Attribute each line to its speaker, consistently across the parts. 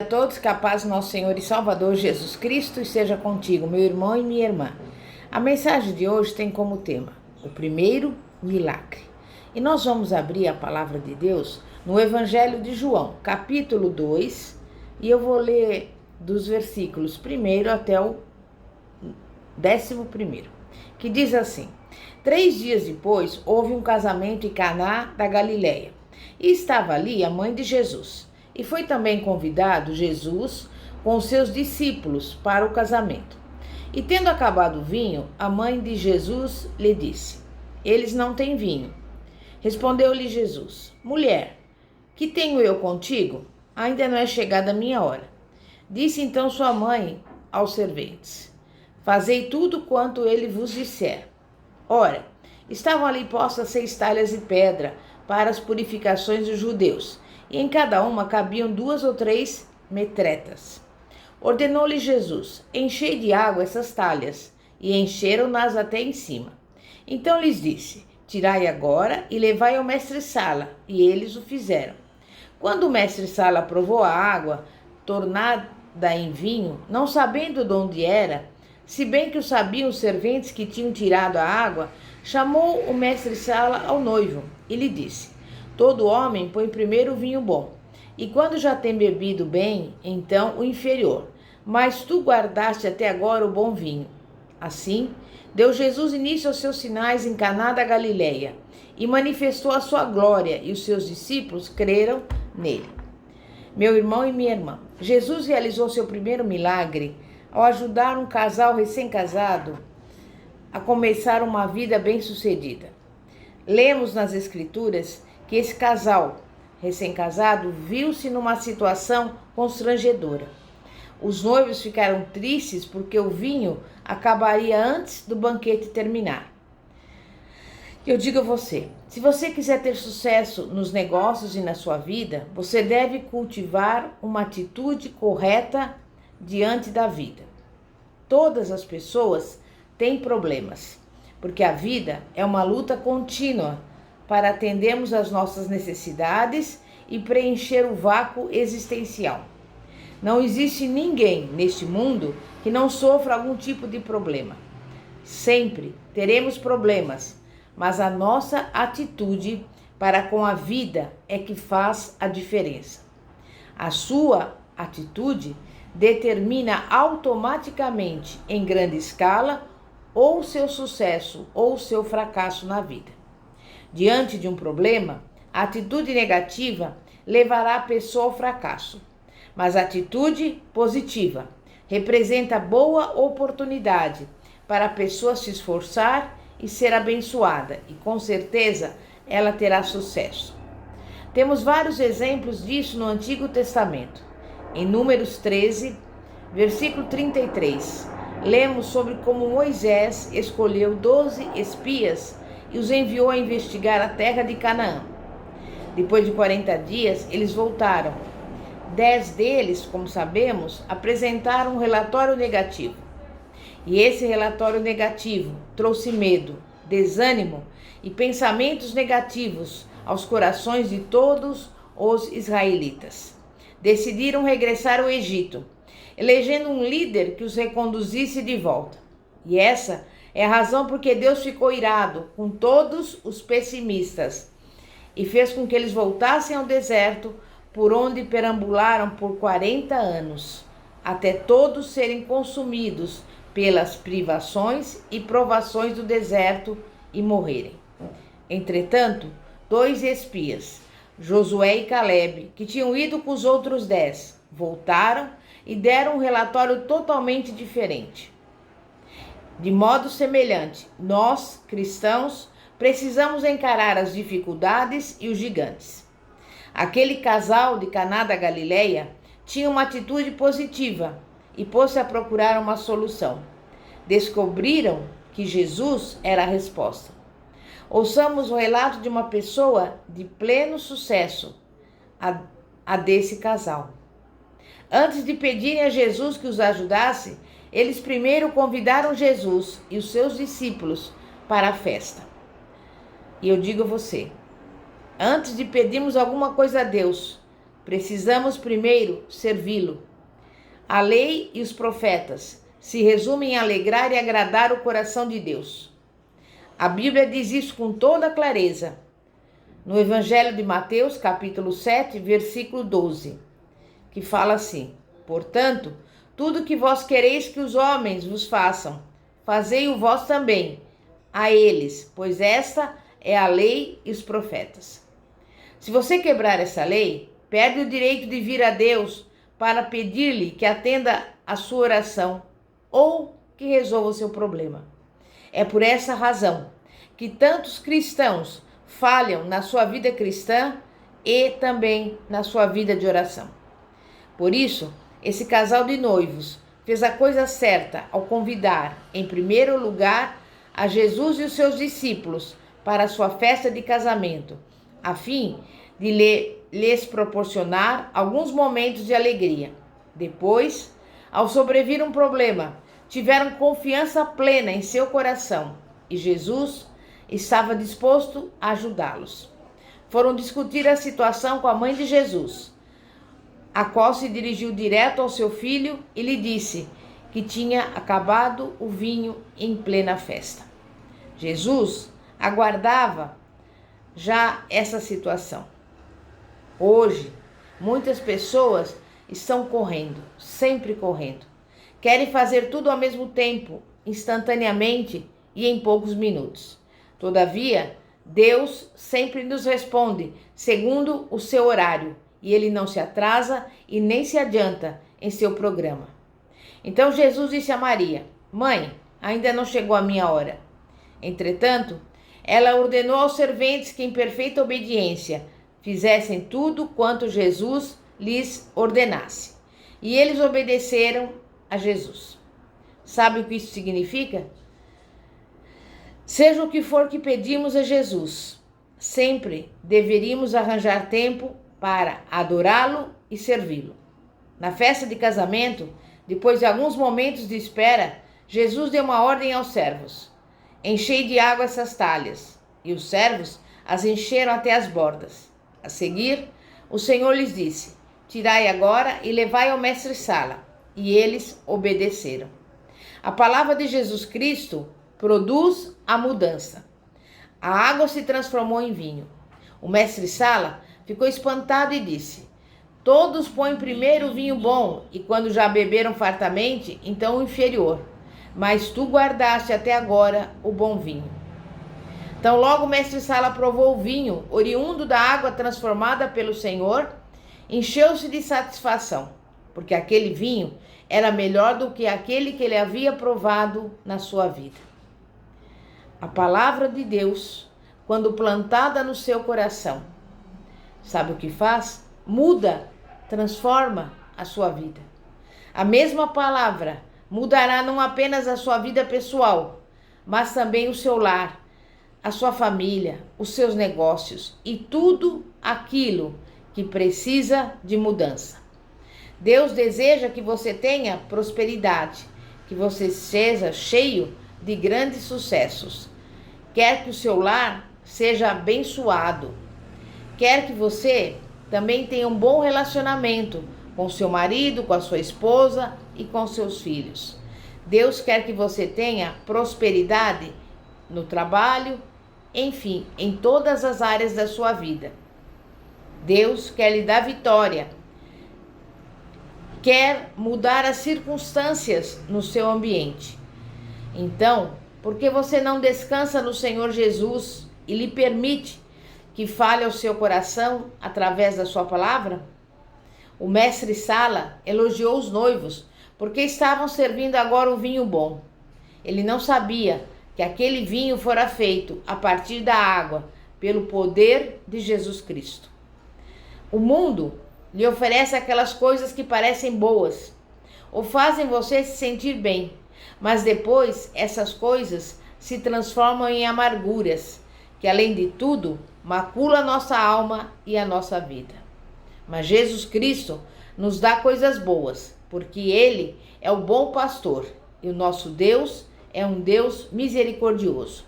Speaker 1: A todos, que a paz do nosso Senhor e Salvador Jesus Cristo esteja contigo, meu irmão e minha irmã. A mensagem de hoje tem como tema o primeiro milagre. E nós vamos abrir a palavra de Deus no Evangelho de João, capítulo 2, e eu vou ler dos versículos 1 até o 11º, que diz assim: 3 dias depois, houve um casamento em Caná da Galileia, e estava ali a mãe de Jesus. E foi também convidado Jesus com os seus discípulos para o casamento. E tendo acabado o vinho, a mãe de Jesus lhe disse: eles não têm vinho. Respondeu-lhe Jesus: mulher, que tenho eu contigo? Ainda não é chegada a minha hora. Disse então sua mãe aos serventes: fazei tudo quanto ele vos disser. Ora, estavam ali postas 6 talhas de pedra para as purificações dos judeus, e em cada uma cabiam 2 ou 3 metretas. Ordenou-lhe Jesus: enchei de água essas talhas, e encheram-nas até em cima. Então lhes disse: tirai agora e levai ao mestre-sala, e eles o fizeram. Quando o mestre-sala provou a água, tornada em vinho, não sabendo de onde era, se bem que o sabiam os serventes que tinham tirado a água, chamou o mestre-sala ao noivo e lhe disse: todo homem põe primeiro o vinho bom, e quando já tem bebido bem, então o inferior. Mas tu guardaste até agora o bom vinho. Assim, deu Jesus início aos seus sinais em Caná da Galileia, e manifestou a sua glória, e os seus discípulos creram nele. Meu irmão e minha irmã, Jesus realizou seu primeiro milagre ao ajudar um casal recém-casado a começar uma vida bem-sucedida. Lemos nas Escrituras que esse casal recém-casado viu-se numa situação constrangedora. Os noivos ficaram tristes porque o vinho acabaria antes do banquete terminar. Eu digo a você, se você quiser ter sucesso nos negócios e na sua vida, você deve cultivar uma atitude correta diante da vida. Todas as pessoas têm problemas, porque a vida é uma luta contínua para atendermos às nossas necessidades e preencher o vácuo existencial. Não existe ninguém neste mundo que não sofra algum tipo de problema. Sempre teremos problemas, mas a nossa atitude para com a vida é que faz a diferença. A sua atitude determina automaticamente, em grande escala, ou seu sucesso ou seu fracasso na vida. Diante de um problema, a atitude negativa levará a pessoa ao fracasso, mas a atitude positiva representa boa oportunidade para a pessoa se esforçar e ser abençoada, e com certeza ela terá sucesso. Temos vários exemplos disso no Antigo Testamento. Em Números 13, versículo 33, lemos sobre como Moisés escolheu 12 espias e os enviou a investigar a terra de Canaã. Depois de 40 dias, eles voltaram. 10 deles, como sabemos, apresentaram um relatório negativo. E esse relatório negativo trouxe medo, desânimo e pensamentos negativos aos corações de todos os israelitas. Decidiram regressar ao Egito, elegendo um líder que os reconduzisse de volta. E essa é a razão por que Deus ficou irado com todos os pessimistas e fez com que eles voltassem ao deserto, por onde perambularam por 40 anos, até todos serem consumidos pelas privações e provações do deserto e morrerem. Entretanto, 2 espias, Josué e Caleb, que tinham ido com os outros 10, voltaram e deram um relatório totalmente diferente. De modo semelhante, nós, cristãos, precisamos encarar as dificuldades e os gigantes. Aquele casal de Caná da Galileia tinha uma atitude positiva e pôs-se a procurar uma solução. Descobriram que Jesus era a resposta. Ouçamos o relato de uma pessoa de pleno sucesso, a desse casal. Antes de pedirem a Jesus que os ajudasse, eles primeiro convidaram Jesus e os seus discípulos para a festa. E eu digo a você, antes de pedirmos alguma coisa a Deus, precisamos primeiro servi-lo. A lei e os profetas se resumem em alegrar e agradar o coração de Deus. A Bíblia diz isso com toda clareza. No Evangelho de Mateus, capítulo 7, versículo 12, que fala assim: portanto, tudo que vós quereis que os homens vos façam, fazei-o vós também a eles, pois esta é a lei e os profetas. Se você quebrar essa lei, perde o direito de vir a Deus para pedir-lhe que atenda a sua oração ou que resolva o seu problema. É por essa razão que tantos cristãos falham na sua vida cristã e também na sua vida de oração. Por isso, esse casal de noivos fez a coisa certa ao convidar, em primeiro lugar, a Jesus e os seus discípulos para a sua festa de casamento, a fim de lhes proporcionar alguns momentos de alegria. Depois, ao sobrevir um problema, tiveram confiança plena em seu coração e Jesus estava disposto a ajudá-los. Foram discutir a situação com a mãe de Jesus, a qual se dirigiu direto ao seu filho e lhe disse que tinha acabado o vinho em plena festa. Jesus aguardava já essa situação. Hoje, muitas pessoas estão correndo, sempre correndo. Querem fazer tudo ao mesmo tempo, instantaneamente e em poucos minutos. Todavia, Deus sempre nos responde segundo o seu horário, e Ele não se atrasa e nem se adianta em seu programa. Então Jesus disse a Maria: Mãe, ainda não chegou a minha hora. Entretanto, ela ordenou aos serventes que em perfeita obediência fizessem tudo quanto Jesus lhes ordenasse. E eles obedeceram a Jesus. Sabe o que isso significa? Seja o que for que pedimos a Jesus, sempre deveríamos arranjar tempo para adorá-lo e servi-lo. Na festa de casamento, depois de alguns momentos de espera, Jesus deu uma ordem aos servos: enchei de água essas talhas. E os servos as encheram até as bordas. A seguir, o Senhor lhes disse: tirai agora e levai ao mestre-sala. E eles obedeceram. A palavra de Jesus Cristo produz a mudança. A água se transformou em vinho. O mestre-sala ficou espantado e disse: todos põem primeiro o vinho bom, e quando já beberam fartamente, então o inferior. Mas tu guardaste até agora o bom vinho. Então logo o mestre-sala provou o vinho, oriundo da água transformada pelo Senhor, encheu-se de satisfação, porque aquele vinho era melhor do que aquele que ele havia provado na sua vida. A palavra de Deus, quando plantada no seu coração, sabe o que faz? Muda, transforma a sua vida. A mesma palavra mudará não apenas a sua vida pessoal, mas também o seu lar, a sua família, os seus negócios e tudo aquilo que precisa de mudança. Deus deseja que você tenha prosperidade, que você seja cheio de grandes sucessos. Quer que o seu lar seja abençoado. Quer que você também tenha um bom relacionamento com seu marido, com a sua esposa e com seus filhos. Deus quer que você tenha prosperidade no trabalho, enfim, em todas as áreas da sua vida. Deus quer lhe dar vitória. Quer mudar as circunstâncias no seu ambiente. Então, por que você não descansa no Senhor Jesus e lhe permite que fale ao seu coração através da sua palavra? O mestre-sala elogiou os noivos porque estavam servindo agora o vinho bom. Ele não sabia que aquele vinho fora feito a partir da água, pelo poder de Jesus Cristo. O mundo lhe oferece aquelas coisas que parecem boas, ou fazem você se sentir bem, mas depois essas coisas se transformam em amarguras, que além de tudo, macula a nossa alma e a nossa vida. Mas Jesus Cristo nos dá coisas boas, porque Ele é o bom pastor e o nosso Deus é um Deus misericordioso.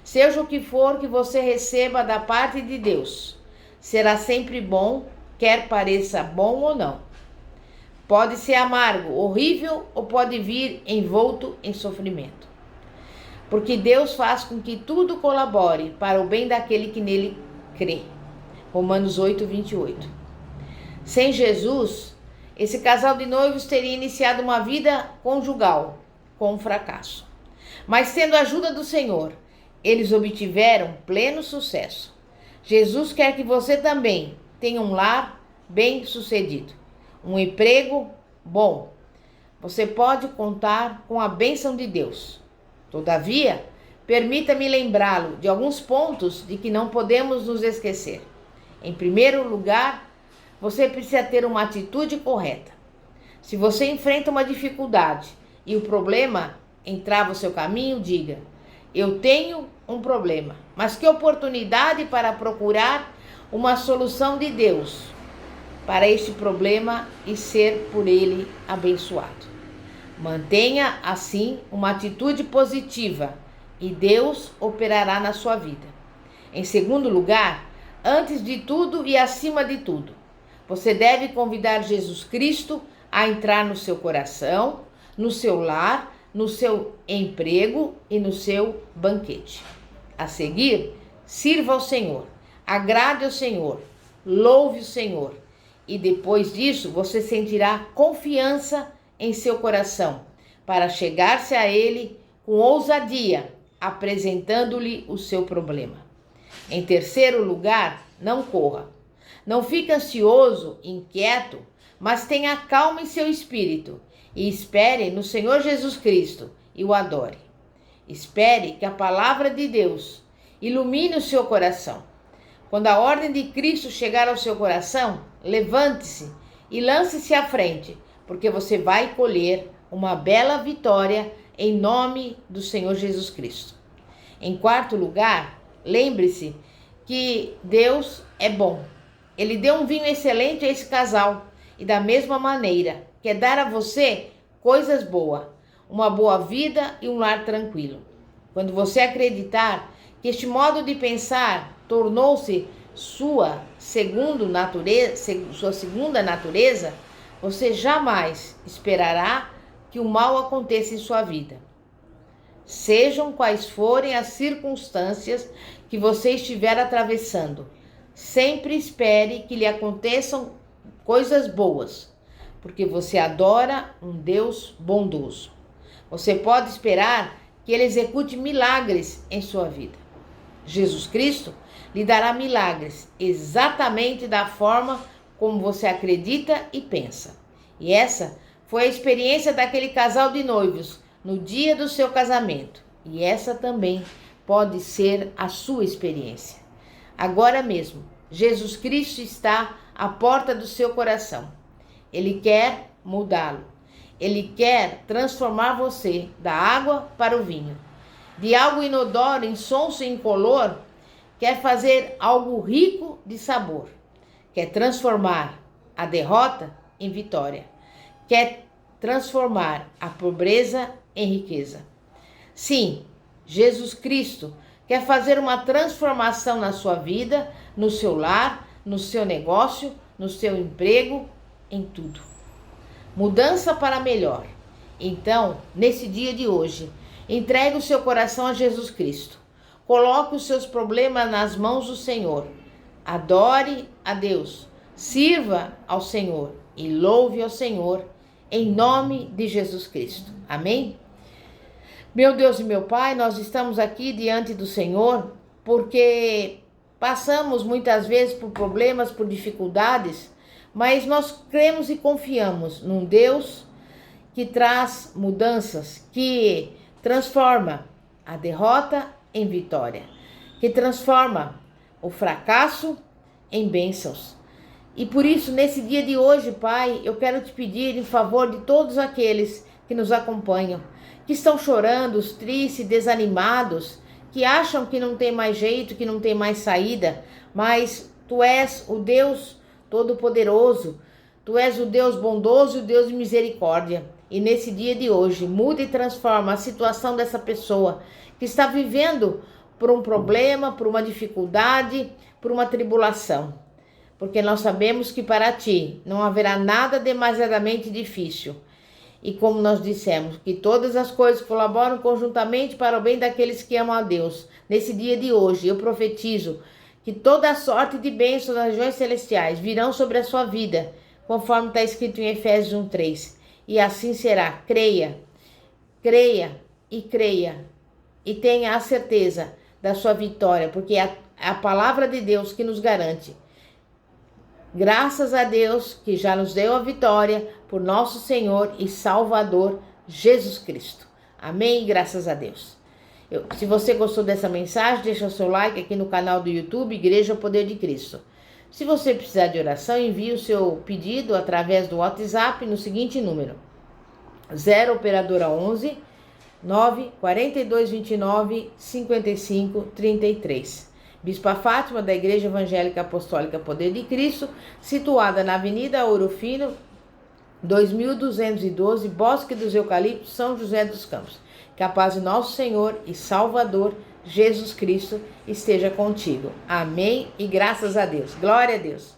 Speaker 1: Seja o que for que você receba da parte de Deus, será sempre bom quer pareça bom ou não. Pode ser amargo, horrível ou pode vir envolto em sofrimento. Porque Deus faz com que tudo colabore para o bem daquele que nele crê. Romanos 8, 28. Sem Jesus, esse casal de noivos teria iniciado uma vida conjugal com um fracasso. Mas tendo a ajuda do Senhor, eles obtiveram pleno sucesso. Jesus quer que você também tenha um lar bem-sucedido, um emprego bom. Você pode contar com a bênção de Deus. Todavia, permita-me lembrá-lo de alguns pontos de que não podemos nos esquecer. Em primeiro lugar, você precisa ter uma atitude correta. Se você enfrenta uma dificuldade e o problema entrava no seu caminho, diga: eu tenho um problema, mas que oportunidade para procurar uma solução de Deus para este problema e ser por ele abençoado. Mantenha assim uma atitude positiva e Deus operará na sua vida. Em segundo lugar, antes de tudo e acima de tudo, você deve convidar Jesus Cristo a entrar no seu coração, no seu lar, no seu emprego e no seu banquete. A seguir, sirva ao Senhor, agrade ao Senhor, louve o Senhor. E depois disso, você sentirá confiança em seu coração para chegar-se a Ele com ousadia, apresentando-lhe o seu problema. Em terceiro lugar, não corra. Não fique ansioso, inquieto, mas tenha calma em seu espírito e espere no Senhor Jesus Cristo e o adore. Espere que a palavra de Deus ilumine o seu coração. Quando a ordem de Cristo chegar ao seu coração, levante-se e lance-se à frente, porque você vai colher uma bela vitória em nome do Senhor Jesus Cristo. Em quarto lugar, lembre-se que Deus é bom. Ele deu um vinho excelente a esse casal e da mesma maneira quer dar a você coisas boas, uma boa vida e um lar tranquilo. Quando você acreditar que este modo de pensar tornou-se sua segunda natureza, você jamais esperará que o mal aconteça em sua vida. Sejam quais forem as circunstâncias que você estiver atravessando, sempre espere que lhe aconteçam coisas boas, porque você adora um Deus bondoso. Você pode esperar que Ele execute milagres em sua vida. Jesus Cristo lhe dará milagres exatamente da forma como você acredita e pensa. E essa foi a experiência daquele casal de noivos no dia do seu casamento. E essa também pode ser a sua experiência. Agora mesmo, Jesus Cristo está à porta do seu coração. Ele quer mudá-lo. Ele quer transformar você da água para o vinho. De algo inodoro, insonso e incolor, quer fazer algo rico de sabor. Quer transformar a derrota em vitória. Quer transformar a pobreza em riqueza. Sim, Jesus Cristo quer fazer uma transformação na sua vida, no seu lar, no seu negócio, no seu emprego, em tudo. Mudança para melhor. Então, nesse dia de hoje, entregue o seu coração a Jesus Cristo. Coloque os seus problemas nas mãos do Senhor. Adore a Deus. Sirva ao Senhor e louve ao Senhor em nome de Jesus Cristo. Amém? Meu Deus e meu Pai, nós estamos aqui diante do Senhor porque passamos muitas vezes por problemas, por dificuldades, mas nós cremos e confiamos num Deus que traz mudanças, que transforma a derrota em vitória, que transforma o fracasso em bênçãos. E por isso, nesse dia de hoje, Pai, eu quero te pedir em favor de todos aqueles que nos acompanham, que estão chorando, tristes, desanimados, que acham que não tem mais jeito, que não tem mais saída, mas Tu és o Deus Todo-Poderoso, Tu és o Deus bondoso e o Deus de misericórdia. E nesse dia de hoje, muda e transforma a situação dessa pessoa que está vivendo por um problema, por uma dificuldade, por uma tribulação. porque nós sabemos que para ti não haverá nada demasiadamente difícil. E como nós dissemos, que todas as coisas colaboram conjuntamente para o bem daqueles que amam a Deus. Nesse dia de hoje, eu profetizo que toda sorte de bênçãos nas regiões celestiais virão sobre a sua vida, conforme está escrito em Efésios 1:3. E assim será. Creia, creia e creia. E tenha a certeza da sua vitória, porque é a palavra de Deus que nos garante. Graças a Deus que já nos deu a vitória por nosso Senhor e Salvador Jesus Cristo. Amém? Graças a Deus. Se você gostou dessa mensagem, deixa o seu like aqui no canal do YouTube Igreja Poder de Cristo. Se você precisar de oração, envie o seu pedido através do WhatsApp no seguinte número: 0 operadora 11 9 42 29 55 33. Bispa Fátima, da Igreja Evangélica Apostólica Poder de Cristo, situada na Avenida Ouro Fino, 2212, Bosque dos Eucaliptos, São José dos Campos. Que a paz de nosso Senhor e Salvador Jesus Cristo esteja contigo. Amém e graças a Deus. Glória a Deus.